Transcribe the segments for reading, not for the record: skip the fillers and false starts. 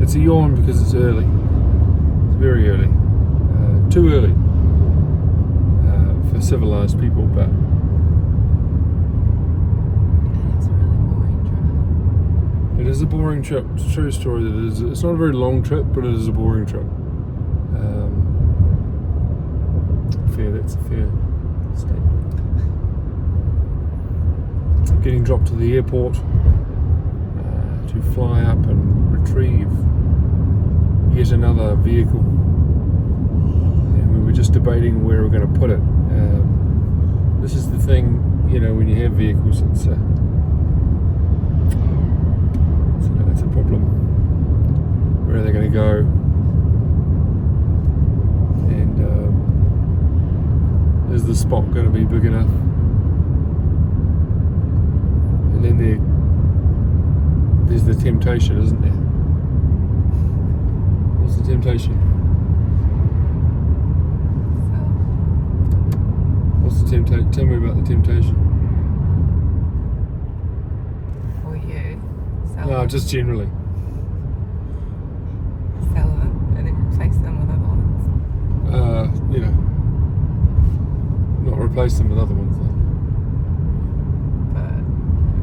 It's a yawn because it's early. It's very early. Too early for civilized people, but it is a boring trip. It's a true story. That it is. It's not a very long trip, but it is a boring trip. That's a fair statement. Getting dropped to the airport to fly up and retrieve yet another vehicle, and we were just debating where we're going to put it. This is the thing, you know, when you have vehicles, it's a problem. Where are they going to go? And is the spot going to be big enough? And then there's the temptation, isn't there? What's the temptation? What's the temptation? Tell me about the temptation. For you? No, just generally. Sell them and then replace them with other ones. You know, not replace them with other ones. But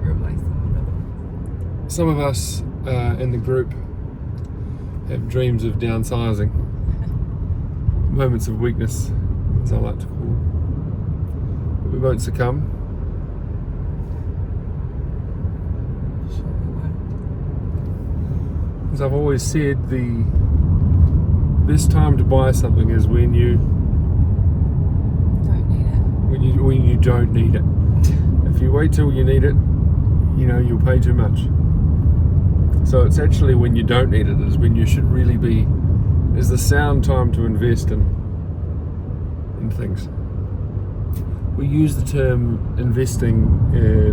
replace them with other ones. Some of us in the group have dreams of downsizing. Moments of weakness, as I like to call them. But we won't succumb. Sure we won't. As I've always said, the best time to buy something is when you Don't need it. when you don't need it. If you wait till you need it, you know, you'll pay too much. So it's actually when you don't need it is when you should really be, is the sound time to invest in things. We use the term investing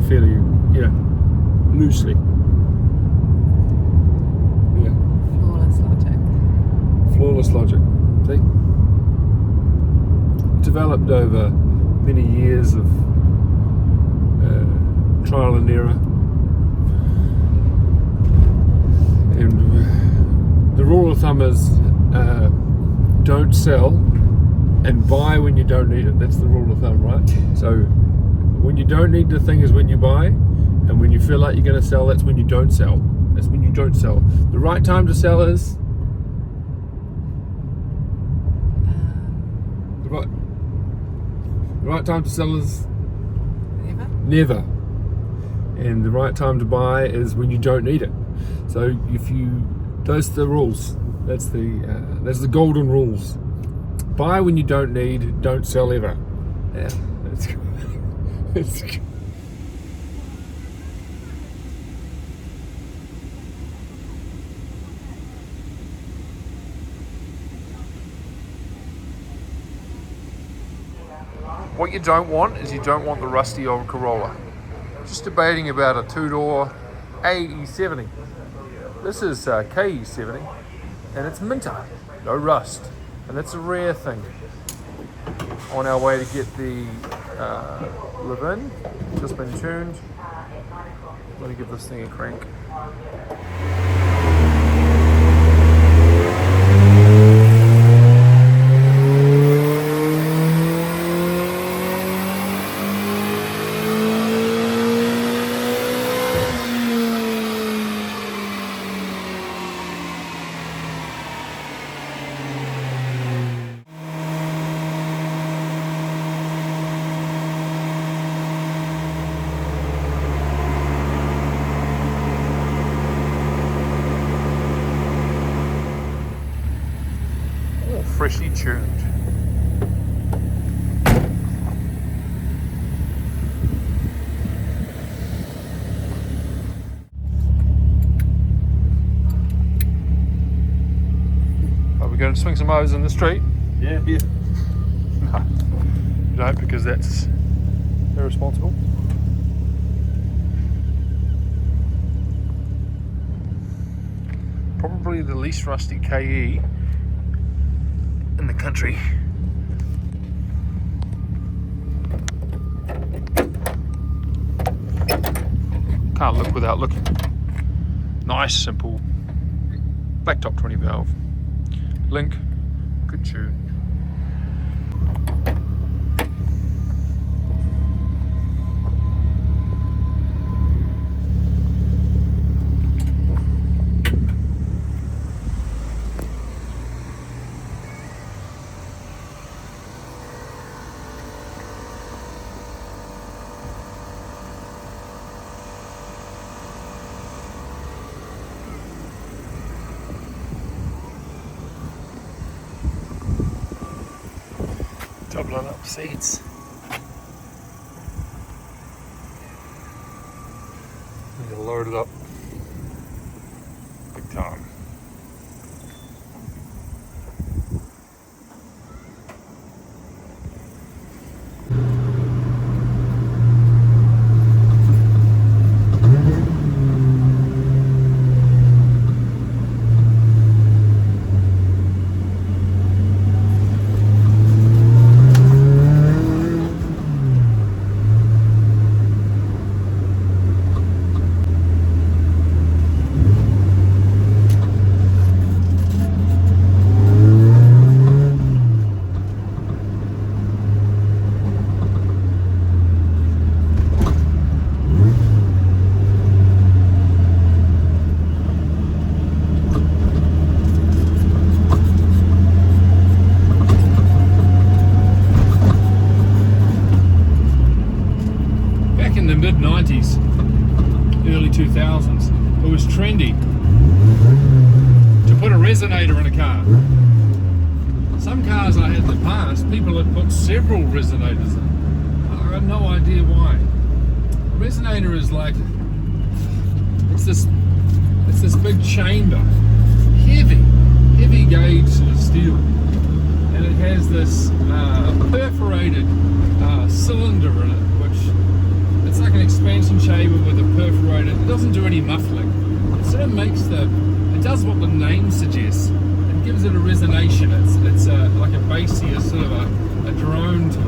fairly, you know, loosely. Yeah. Flawless logic. Flawless logic. See? Developed over many years of trial and error. And the rule of thumb is don't sell and buy when you don't need it. That's the rule of thumb, right? So when you don't need the thing is when you buy, and when you feel like you're going to sell, that's when you don't sell. That's when you don't sell. The right time to sell is the right time to sell is never. And the right time to buy is when you don't need it. So those are the rules. That's the golden rules. Buy when you don't need, don't sell ever. Yeah, that's good. It's good. What you don't want is you don't want the rusty old Corolla. Just debating about a two-door AE70. This is KE70, and it's minter, no rust, and it's a rare thing. On our way to get the Levin, just been tuned. Let me give this thing a crank. Freshly tuned. Are we going to swing some O's in the street? Yeah. No, you don't, because that's irresponsible. Probably the least rusty KE in the country. Can't look without looking. Nice, simple Blacktop 20 valve. Link, good tune. Doubling up seats. Need to load it up big time. In the mid 90s, early 2000s, it was trendy to put a resonator in a car. Some cars I had in the past, people had put several resonators in. I have no idea why. A resonator is like, it's this big chamber, heavy gauge sort of steel, and it has this perforated cylinder in it, which it's like an expansion chamber with a perforated. It doesn't do any muffling. It sort of makes it does what the name suggests. It gives it a resonation. It's like a bassier sort of a drone to it.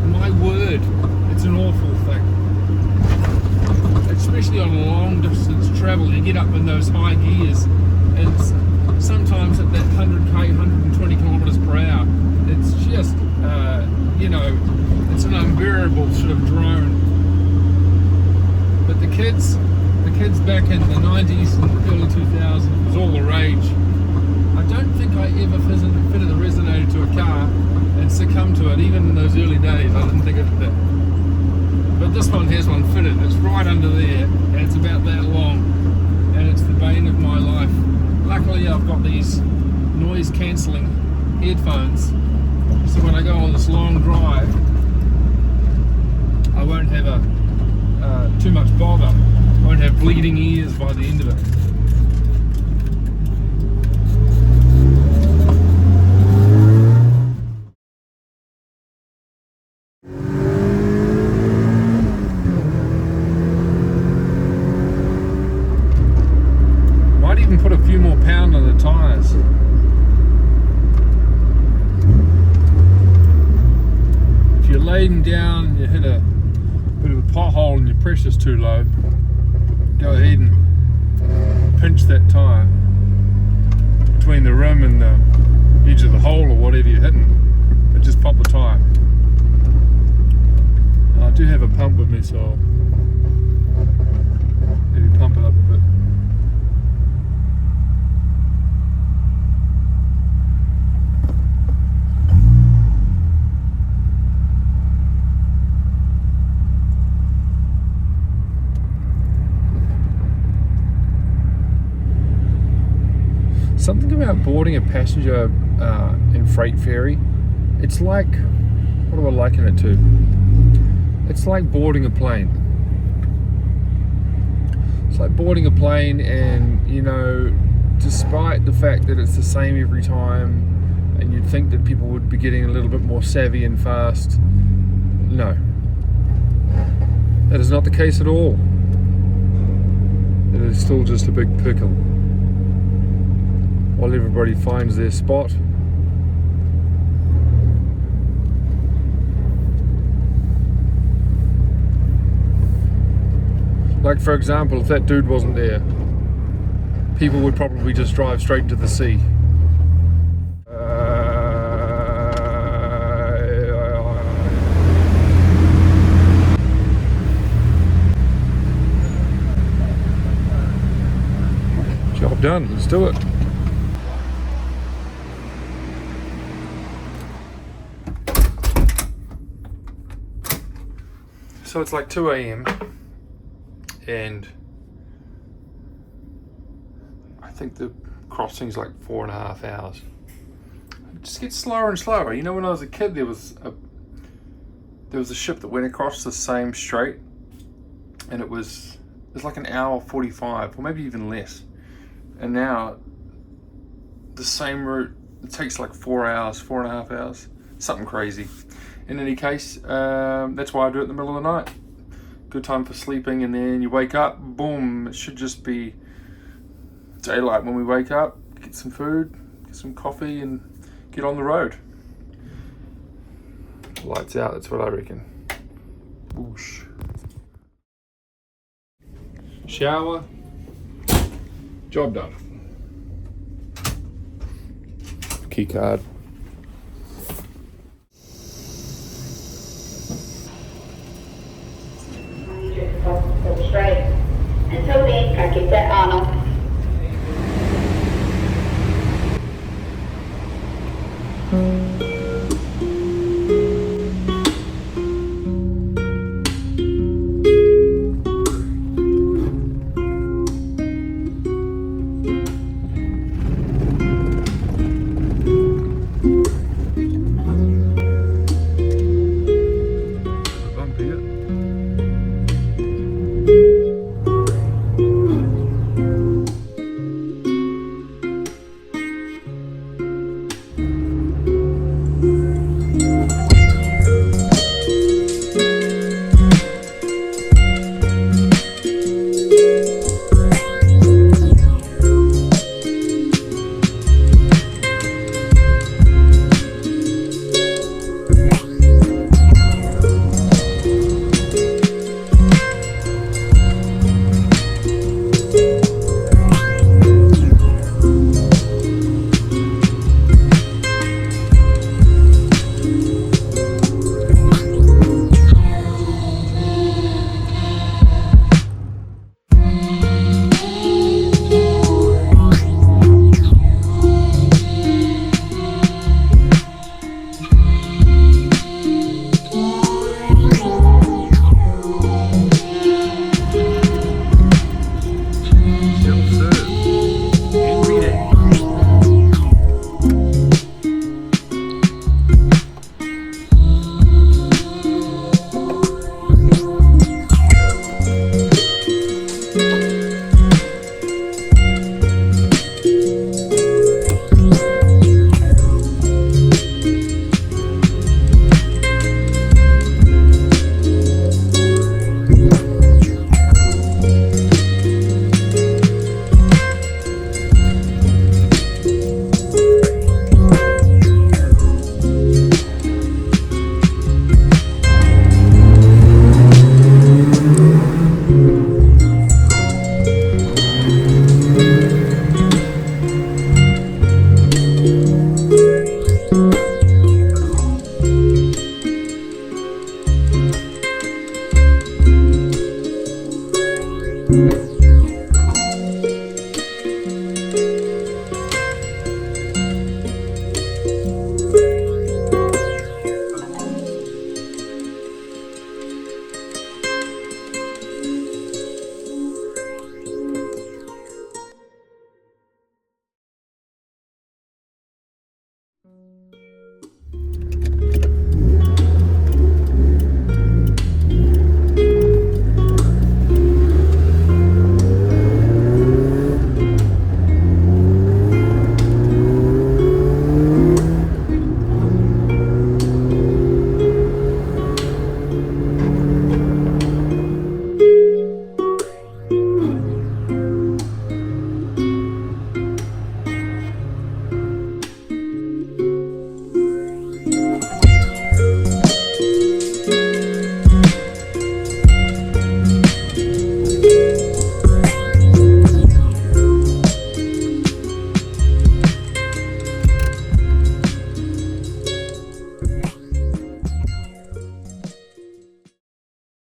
But my word, it's an awful thing. Especially on long distance travel, you get up in those high gears, and sometimes at that 100k, 120 kilometers per hour, it's just it's an unbearable sort of drone. But the kids back in the 90s and early 2000s, was all the rage. I don't think I ever fitted a resonator to a car and succumbed to it, even in those early days. I didn't think it did. But this one has one fitted. It's right under there, and it's about that long, and it's the bane of my life. Luckily, I've got these noise-cancelling headphones, so when I go on this long drive, I won't have too much bother. I won't have bleeding ears by the end of it. Might even put a few more pound on the tyres. If you're laden down and you hit a bit of a pothole and your pressure's too low, go ahead and pinch that tyre between the rim and the edge of the hole or whatever you're hitting, and just pop the tyre. I do have a pump with me, so I'll maybe pump it up a bit. Something about boarding a passenger in freight ferry, it's like, what do I liken it to? It's like boarding a plane. It's like boarding a plane, and despite the fact that it's the same every time, and you'd think that people would be getting a little bit more savvy and fast, no. That is not the case at all. It is still just a big pickle. While everybody finds their spot. Like, for example, if that dude wasn't there, people would probably just drive straight into the sea. Job done, let's do it. So it's like 2 a.m. and I think the crossing's like 4.5 hours. It just gets slower and slower. You know, when I was a kid, there was a ship that went across the same strait, and it was like an hour 45, or maybe even less. And now the same route, it takes like 4 hours, 4.5 hours, something crazy. In any case, that's why I do it in the middle of the night. Good time for sleeping, and then you wake up, boom, it should just be daylight when we wake up, get some food, get some coffee, and get on the road. Lights out, that's what I reckon. Whoosh. Shower, job done. Key card.